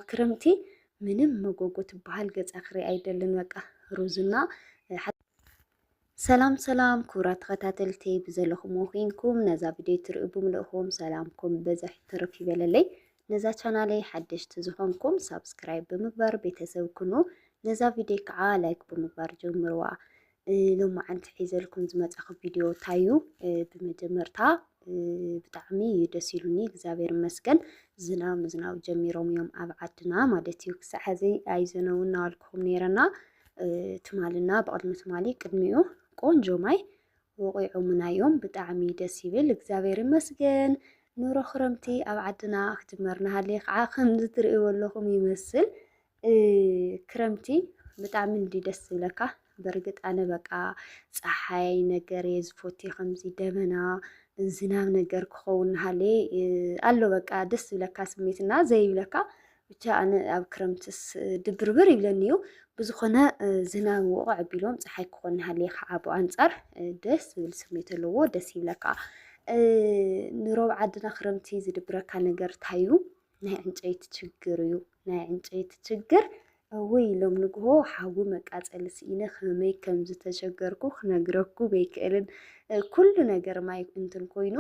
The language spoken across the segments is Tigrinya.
ክረምቲ ምንም መጎጎት በሃል ገጽ አኽሪ አይደልን በቃ ሩዝና ሰላም ሰላም ክብራት ተኸታተልቲ ብዘለኹም ኮይንኩም ነዛ ቪድዮ ትሪኡ ብምልእኹም ሰላምኩም በዛሕ ትርፍ ይበለለይ ነዛ ቻናለይ ሓደሽቲ ዝኾንኩም ሳብስክራይብ ብምግባር ቤተሰብ ኩኑ ነዛ ቪድዮ ከዓ ላይክ ብምግባር ጀምርዋ ሎማዓንቲ ሒዘልኩም ዝመጻኹ ቪድዮ ታዩ ብመጀመርታ ብጣዕሚ ደስ ኢሉኒ እግዚአብሔር ይመስገን ዝናብ ጀሚሮም እዮም ኣብ ዓድና ማለት እዩ ክሳዕ ሕዚ ኣይዘነውን እናበልኩኹም ነይረና ትማልና በቅድሚ ትማሊ ቅድሚኡ ቆንጆ ማይ ወቂዖሙና እዮም ብጣዕሚ ደስ ይብል እግዚአብሔር ይመስገን ኑሮ ክረምቲ ኣብ ዓድና ክጅመርና ሃለይ ከዓ ከምዚ ትሪእዎ ኣለኹም ይመስል ክረምቲ ብጣዕሚ ደስ ዝብለካ በርግጥ ኣነ በቃ ፀሓይ ነገር የዝፎቲ ከምዚ ደመና ዝናብ ነገር ክኸውን ሃለይ ኣሎ በቃ ደስ ዝብለካ ስሜትና ዘይብለካ ብቻ ኣነ ኣብ ክረምትስ ድብርብር ይብለኒዩ ብዝኾነ ዝናብ ወቕዕ ኣቢሎም ፀሓይ ክኾን ሃለይ ከዓ ብኣንጻር ደስ ዝብል ስሜት ኣለዎ ደስ ይብለካ ንሮብ ዓድና ክረምቲ ዝድብረካ ነገር ታዩ ናይ ዕንጨይቲ ችግር እዩ ናይ ዕንጨይቲ ችግር ወይ ሎም ንግሆ ሓዊ መቃፀሊ ስኢነ ከመይ ከም ዝተሸገርኩ ክነግረኩ በይክእልን ኩሉ ነገር ማይ እንትን ኮይኑ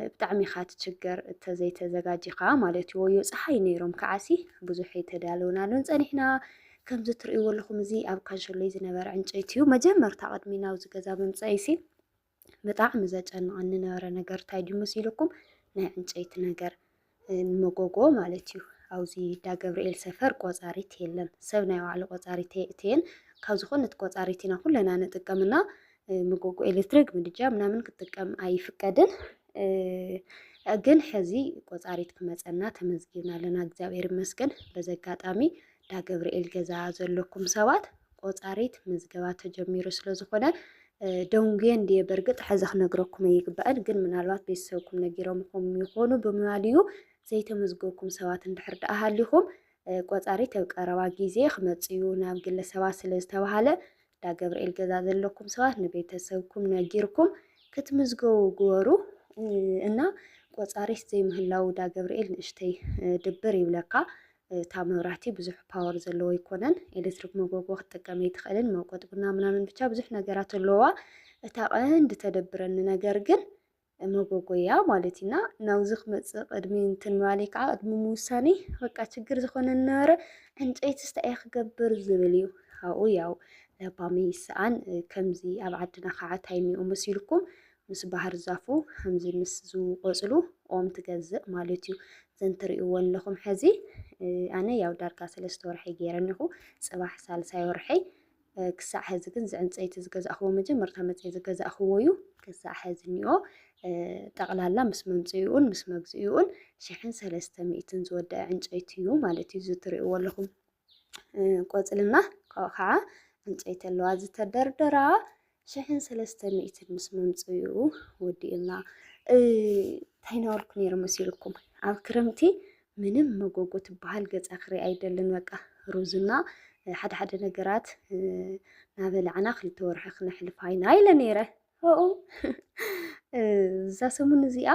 ብጣዕሚ ኢኻ ትችገር ተዘይተዘጋጂኻ ማለት እዩ ወዮ ፀሓይ ነይሮም ከዓሲ ብዙሕ የተዳለውናሉን ፀኒሕና ከምዚ ትሪእዎ ኣለኹም እዚ ኣብ ካንሸሎይ ዝነበረ ዕንጨይቲ እዩ መጀመርታ ቅድሚ ናብዚ ገዛ ምምፃእሲ ብጣዕሚ ዘጨንቐኒ ነበረ ነገር እንታይ ድዩ መሲልኩም ናይ ዕንጨይቲ ነገር ንመጎጎ ማለት እዩ ኣብዚ ዳ ገብርኤል ሰፈር ቆፃሪት የለን ሰብ ናይ ባዕሉ ቆፃሪት እተን ካብ ዝኾነት ቆፃሪት ኢና ኩለና ንጥቀምና መጎጎ ኤሌክትሪክ ምድጃ ምናምን ክጥቀም ኣይፍቀድን ግን ሕዚ ቆፃሪት ክመፀና ተመዝጊብና ኣለና እግዚአብሔር ይመስገን በዚ ኣጋጣሚ ዳ ገብርኤል ገዛ ዘለኩም ሰባት ቆፃሪት ምዝገባ ተጀሚሩ ስለዝኾነ ደውንጌ እንድየ በርግጥ ሕዚ ክነግረኩም ኣይግባእን ግን ምናልባት ቤተሰብኩም ነጊሮምኩም ይኾኑ ብምባልዩ ዘይተመዝገቡኩም ሰባት እንድሕር ደኣ ሃሊኹም ቆፃሪት ኣብ ቀረባ ግዜ ክመፅዩ ናብ ግለሰባት ስለዝተባሃለ ዳ ገብርኤል ገዛ ዘለኩም ሰባት ንቤተሰብኩም ነጊርኩም ክትምዝገቡ ግበሩ እና ቆፃሪት ዘይምህላው ዳ ገብርኤል ንእሽተይ ድብር ይብለካ እታ መብራህቲ ብዙሕ ፓወር ዘለዎ ይኮነን ኤሌክትሪክ መጎጎ ክትጥቀም ኣይትኽእልን መውቀጥ ቡና ምናምን ብቻ ብዙሕ ነገራት ኣለዋ እታ ቀንዲ ተደብረኒ ነገር ግን መጎጎያ ማለት ኢና ናብዚ ክመፅእ ቅድሚ እንትን ምባለይ ከዓ ቅድሚ ምውሳኔ በቃ ችግር ዝኾነ ነበረ ዕንጨይቲ ስታይ ክገብር ዝብል እዩ ካብኡ ያው ለባሚ ይስኣን ከምዚ ኣብ ዓድና ከዓ እንታይ እኒኦ መሲልኩም ምስ ባህር ዛፉ ከምዚ ምስ ዝቆፅሉ ኦም ትገዝእ ማለት እዩ ዘን ትሪእዎ ኣለኹም ሕዚ ኣነ ያው ዳርጋ 3 ወርሒ ገይረኒኹ ፅባሕ ሳልሳይ ወርሒ ክሳዕ ሕዚ ግን ዝዕንጨይቲ ዝገዛእኽዎ መጀመርታ መፅእ ዝገዛእኽዎ እዩ ክሳዕ ሕዚ እኒኦ ጠቕላላ ምስ መምፅኡን ምስ መግዝኡን 1300 ዝወድአ ዕንጨይቲ እዩ ማለት እዩ ዝትሪእዎ ኣለኹም ቆፅልና ካብኡ ከዓ ዕንጨይቲ ኣለዋ ዝተደርደራ 1300 ምስ መምፅኡ ወዲእና እንታይ ናበልኩ ነይረ መሲልኩም ኣብ ክረምቲ ምንም መጎጎ ትበሃል ገጽ ኣኽሪ ኣይደልን በቃ ሩዝና ሓደ ነገራት ናበላዕና 2 ወርሒ ክነሕልፍ ሃይና ኢለ ነይረ ኦ እዛ ሰሙን እዚኣ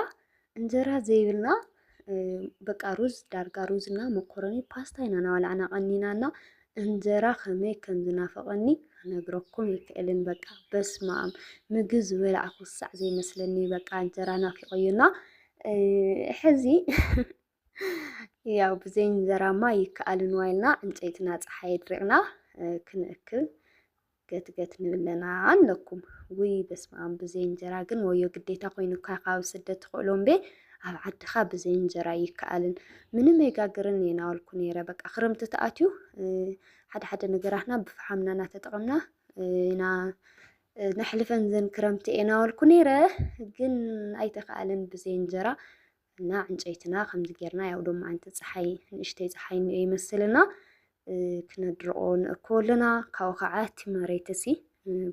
እንጀራ ዘይብልና በቃ ሩዝ ዳርጋ ሩዝና መኮረኒ ፓስታ ኢና ናበላዕና ቀኒናና እንጀራ ከመይ ከም ዝናፈቐኒ ነግረኩም ይክእልን በቃ በስማም ምግብ ዝበልዐ ክሳዕ ዘይመስለኒ በቃ እንጀራ ናፊቆዩና ሕዚ ያው ብዘይ እንጀራማ ይከኣልን ዋይልና ዕንጨይትና ፀሓይ ድሪቕና ክንእክብ ገትገት ንብለና ኣለኩም ወይ በስማም ብዘይ እንጀራ ግን ወዮ ግዴታ ኮይኑካ ካብ ስደት ትኽእሎም ቤ ኣብ ዓድኻ ብዘይ እንጀራ ይከኣልን ምንም ኣይጋግርን የናወልኩ ነይረ በቃ ክረምቲ ተኣትዩ ሓደ ነገራትና ብፍሓምና እናተጠቐምና ኢና ነሕልፈን ዘን ክረምቲ የናወልኩ ነይረ ግን ኣይተኸኣልን ብዘይ እንጀራ እና ዕንጨይትና ከምዚ ጌርና ያው ዶማ ኣንቲ ፀሓይ ንእሽተይ ፀሓይ ይመስልና ክነድርቆ ንእክበለና ካብኡ ከዓ እቲ መሬት እሲ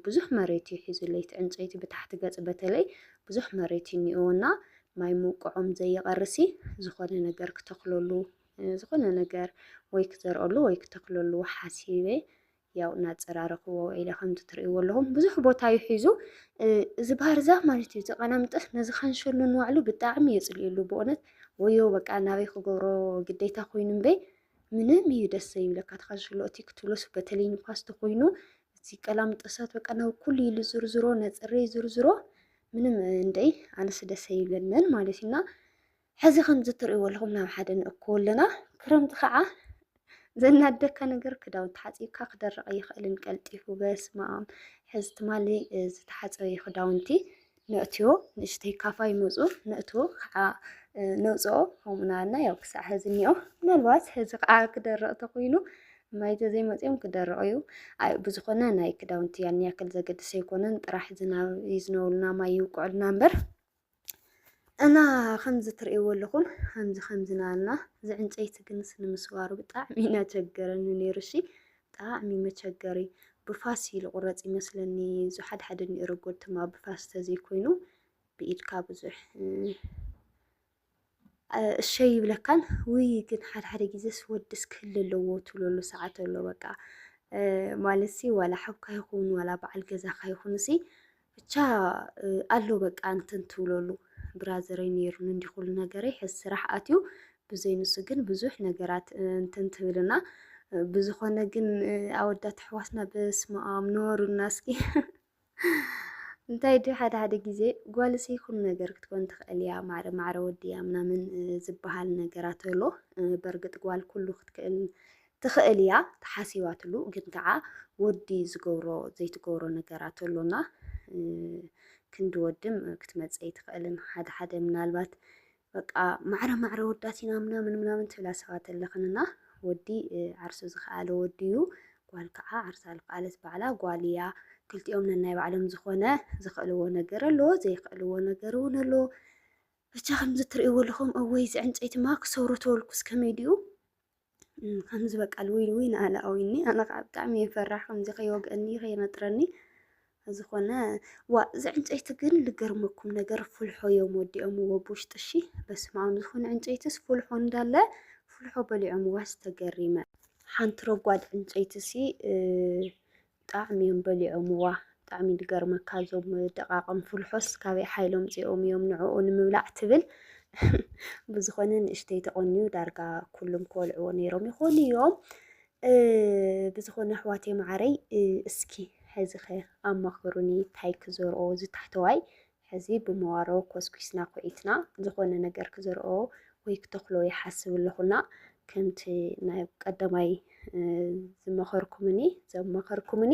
ብዙሕ መሬት ይሒዙለይ ዕንጨይቲ ብታሕቲ ገፅ በተለይ ብዙሕ መሬት እኒኦና ማይ ምውቅዖም ዘይቀርሲ ዝኾነ ነገር ክተኽለሉ ዝኾነ ነገር ወይ ክዘርአሉ ወይ ክተኽለሉ ሓሲበ ያው እናፀራረኽዎ ኢለ ከምቲ ትሪእዎ ኣለኹም ብዙሕ ቦታ ይሒዙ እዚ ባህር ዛፍ ማለት እዩ ተቐናምጠስ ነዚ ካንሸሎ ንባዕሉ ብጣዕሚ የፅልየሉ ብእውነት ወዮ በቃ ናበይ ክገብሮ ግዴታ ኮይኑ እምበይ ምንም እዩ ደስ ይብለካ ተኸሽሎቲ ክትብሎስ በተለይ ንኳስ ተኮይኑ እዚ ቀላም ጥሰት በቃ ነው ኩሉ ኢሉ ዝርዝሮ ነፅሬ ዝርዝሮ ምንም እንደይ ኣነስ ደስ ይብለንን ማለት እና ሕዚ ከምዚ ትርእይዎ ኣለኹም ናብ ሓደ ንእክቦ ኣለና ክረምቲ ከዓ ዘናደካ ነገር ክዳውንቲ ሓፂብካ ክደርቕ ይኽእልን ቀልጢፉ በስመ ኣብ ሕዚ ትማሊ ዝተሓፀበ ክዳውንቲ ነእትዮ ንእሽተይ ካፋ ይመፁ ነእትዎ ከዓ ነውፅኦ ከምኡናና ያው ክሳዕ ሕዚ እኒኦ ምናልባት ሕዚ ከዓ ክደርቕ ተኮይኑ ማይ ተዘይመፅኦም ክደርቕ እዩ ብዝኾነ ናይ ክዳውንቲ ያን ያክል ዘገድስ ኣይኮነን ጥራሕ ዝናብ ይዝነበሉና ማይ ይውቅዑልና እምበር እና ከምዚ ትርእይዎ ኣለኹም ከምዚ ናልና እዚ ዕንጨይቲ ግንስ ንምስዋሩ ብጣዕሚ እናቸገረኒ ነይሩ እሺ ብጣዕሚ መቸገሪ ብፋስ ይልቁረፅ ይመስለኒ እዚ ሓደ ሓደ ንረጎድ ድማ ብፋስ ተዘይኮይኑ ብኢድካ ብዙሕ እሸይ ይብለካን ውይ ግን ሓደ ሓደ ግዜ ስወድስ ክህል ኣለዎ ትብለሉ ሰዓት ኣሎ በቃ ማለት ዋላ ሓብካ ይኹን ዋላ በዓል ገዛካ ይኹን ሲ ብቻ ኣሎ በቃ እንትን ትብለሉ ብራዘረይ ነይሩን እንዲህ ኩሉ ነገረይ ሕዚ ስራሕ ኣትዩ ብዘይንሱ ግን ብዙሕ ነገራት እንትን ትብልና ብዝኾነ ግን ኣወዳት ኣሕዋትና በስመ ኣብ ነበሩና እስኪ እንታይ ድ ሓደ ሓደ ግዜ ጓልሲ ኩሉ ነገር ክትኮን ትኽእል እያ ማዕረ ወዲ እያ ምናምን ዝበሃል ነገራት ኣሎ በርግጥ ጓል ኩሉ ክትክእል ትኽእል እያ ተሓሲባትሉ ግን ከዓ ወዲ ዝገብሮ ዘይትገብሮ ነገራት ኣሎና ክንዲ ወድም ክትመፀይ ትኽእልን ሓደ ሓደ ምናልባት በቃ ማዕረ ወዳት ኢና ምናምን ትብላ ሰባት ኣለኽንና ወዲ ዓርሱ ዝኸኣለ ወዲ እዩ ጓል ከዓ ዓርሳ ዝኸኣለት ባዕላ ጓል እያ ክልቲኦም ነናይ ባዕሎም ዝኾነ ዝኽእልዎ ነገር ኣሎ ዘይኽእልዎ ነገር እውን ኣሎ ብቻ ከምዚ ትርእይዎ ኣለኹም እወይ እዚ ዕንጨይቲማ ክሰብሮ ተበልኩስ ከመይ ድዩ ከምዚ በቃ ልውይ ንኣላኣዊኒ ኣነ ከዓ ብጣዕሚ የፈራሕ ከምዚ ከይወግአኒ ከይነጥረኒ ዝኾነ ዋ እዚ ዕንጨይቲ ግን ልገርመኩም ነገር ፍልሖ እዮም ወዲኦምዎ ብውሽጢ እሺ በስመ ኣብ ዝኾነ ዕንጨይትስ ፍልሖ እንዳለ ፍልሖ በሊዖምዋ ዝተገሪመ ሓንቲ ረጓድ ዕንጨይቲ ሲ ብጣዕሚ እዮም በሊዖምዋ ብጣዕሚ ልገርመካ እዞም ደቃቅም ፍልሖስ ካበይ ሓይሎም ፅኦም እዮም ንዕኡ ንምብላዕ ትብል ብዝኾነ ንእሽተይ ተቆኒዩ ዳርጋ ኩሎም ክበልዕዎ ነይሮም ይኾኑ እዮም ብዝኾነ ኣሕዋተይ ማዕረይ እስኪ ሕዚ ኸ ኣማኽሩኒ እንታይ ክዘርኦ ዝታሕተዋይ ሕዚ ብመዋሮ ኮስኩስና ኩዒትና ዝኾነ ነገር ክዘርኦ ወይ ክተኽሎ ይሓስብ ኣለኹና ከምቲ ናይ ቀዳማይ ዘመኸርኩምኒ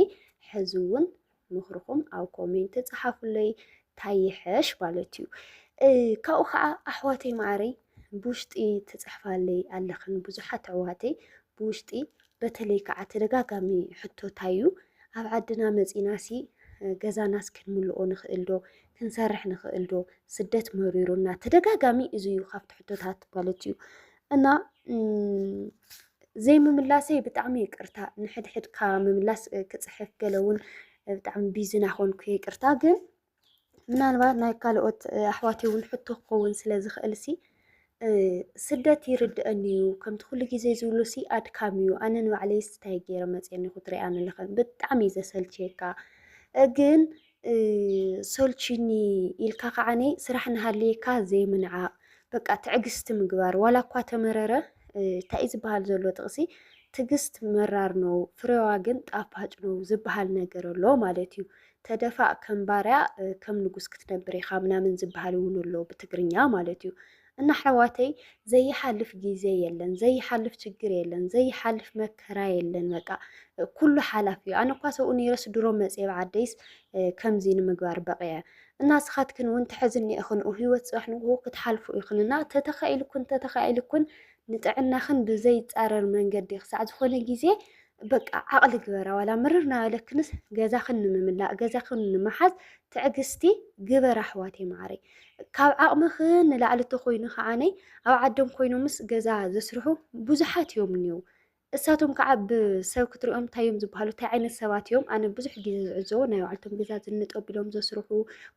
ሕዚ እውን ምኽርኩም ኣብ ኮሜንት ፃሓፉለይ ታይሕሽ ማለት እዩ ካብኡ ከዓ ኣሕዋተይ ማዕረይ ብውሽጢ ትፅሕፋለይ ኣለኽን ብዙሓት ኣሕዋተይ ብውሽጢ በተለይ ከዓ ተደጋጋሚ ሕቶታዩ ኣብ ዓድና መፂናሲ ገዛናስ ክንምልኦ ንኽእል ዶ ክንሰርሕ ንኽእል ዶ ስደት መሪሩና ተደጋጋሚ እዚ እዩ ካብቲ ሕቶታት ማለት እዩ እና ዘይምምላሰይ ብጣዕሚ ይቅርታ ንሕድሕድካ ምምላስ ክፅሕፍ ገለ እውን ብጣዕሚ ቢዚ ናኾንኩ ይቅርታ ግን ምናልባት ናይ ካልኦት ኣሕዋተይ እውን ሕቶ ክኸውን ስለ ዝኽእል ሲ ስደት ይርድአኒ እዩ ከምቲ ኩሉ ግዜ ዝብሉ ሲ ኣድካሚ እዩ ኣነ ንባዕለይ ስታይ ገይረ መፅአኒ ክትሪኣኒ ኣለኽን ብጣዕሚ ዘሰልችየካ ግን ሰልችኒ ኢልካ ከዓነ ስራሕ ንሃልየካ ዘይምንዓቕ በቃ ትዕግስቲ ምግባር ዋላ እኳ ተመረረ እንታይ ዝበሃል ዘሎ ጥቕሲ ትዕግስት መራር ነው ፍሬዋ ግን ጣፋጭ ነው ዝበሃል ነገር ኣሎ ማለት እዩ ተደፋእ ከም ባርያ ከም ንጉስ ክትነብር ኢኻ ምናምን ዝበሃል እውን ኣሎ ብትግርኛ ማለት እዩ እና ኣሕዋተይ ዘይሓልፍ ግዜ የለን ዘይሓልፍ ችግር የለን ዘይሓልፍ መከራ የለን በቃ ኩሉ ሓላፍ እዩ ኣነ እኳ ሰብኡ ነይረስ ድሮ መፅየ ብዓደይስ ከምዚ ንምግባር በቂዐ እና ስኻትክን እውን ትሕዝኒ ኢኽን ህይወት ፅባሕ ንግሆ ክትሓልፉ ኢኽንና ተተኻኢልኩን ንጥዕናኽን ብዘይፃረር መንገዲ ክሳዕ ዝኾነ ግዜ በቃ ዓቕሊ ግበራ ዋላ ምርር ናበለክንስ ገዛኽን ንምምላእ ገዛኽን ንምሓዝ ትዕግስቲ ግበራ ኣሕዋተይ ማዕረይ ካብ ዓቕምኽን ንላዕሊ ተኮይኑ ከዓነይ ኣብ ዓዶም ኮይኖምስ ገዛ ዘስርሑ ብዙሓት እዮም እኒው እሳቶም ከዓ ብሰብ ክትሪኦም እንታይ እዮም ዝበሃሉ እንታይ ዓይነት ሰባት እዮም ኣነ ብዙሕ ግዜ ዝዕዘቦ ናይ ባዕልቶም ገዛ ዝንጠቢሎም ዘስርሑ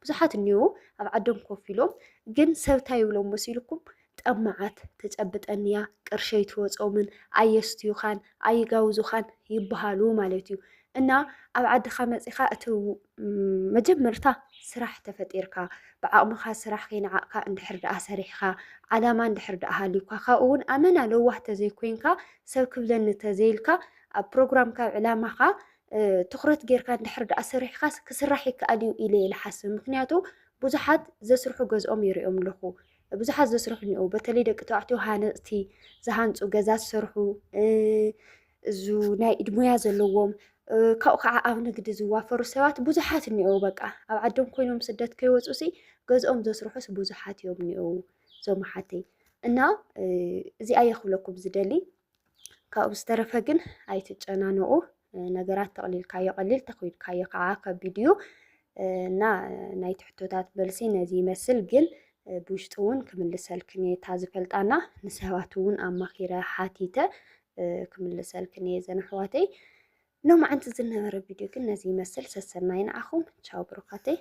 ብዙሓት እኒው ኣብ ዓዶም ኮፍ ኢሎም ግን ሰብ እንታይ ይብሎም መሲልኩም ጠማዓት ተጨብጠንያ ቅርሸይ ትወፆምን ኣየስትዩኻን ኣይጋውዙኻን ይበሃሉ ማለት እዩ እና ኣብ ዓድኻ መፂኻ እቲ መጀመርታ ስራሕ ተፈጢርካ ብዓቕምኻ ስራሕ ከይነዓቕካ እንድሕር ደኣ ሰሪሕካ ዓላማ እንድሕር ደኣ ሃልዩካ ካብኡ እውን ኣመና ለዋህ ተዘይኮይንካ ሰብ ክብለኒ ተዘይልካ ኣብ ፕሮግራምካ ዕላማኻ ትኩረት ጌርካ እንድሕር ደኣ ሰሪሕካ ክስራሕ ይከኣል እዩ ኢለ ይልሓስብ ምክንያቱ ብዙሓት ዘስርሑ ገዝኦም ይሪኦም ኣለኹ ብዙሓት ዘስርሑ እኒአው በተለይ ደቂ ተባዕትዮ ሃነፅቲ ዝሃንፁ ገዛ ዝሰርሑ እዙ ናይ ኢድ ሞያ ዘለዎም ካብኡ ከዓ ኣብ ንግዲ ዝዋፈሩ ሰባት ብዙሓት እኒአው በቃ ኣብ ዓዶም ኮይኖም ስደት ከይወፁ ሲ ገዝኦም ዘስርሑስ ብዙሓት እዮም እኒአው ዞም ሓተይ እና እዚኣ የኽብለኩም ዝደሊ ካብኡ ዝተረፈ ግን ኣይትጨናነቑ ነገራት ተቕሊልካዮ ቀሊል ተኺድካዮ ከዓ ከቢድ እዩ እና ናይ ትሕቶታት መልሲ ነዚ ይመስል ግን ብውሽጢ እውን ክምልሰልክን እየ እታ ዝፈልጣና ንሰባት እውን ኣማኺረ ሓቲተ ክምልሰልክን እየ ዘን ኣሕዋተይ ሎማዓንቲ ዝነበረ ቪድዮ ግን ነዚ ይመስል ሰሰናይ ንዓኹም ቻው ብሩኻተይ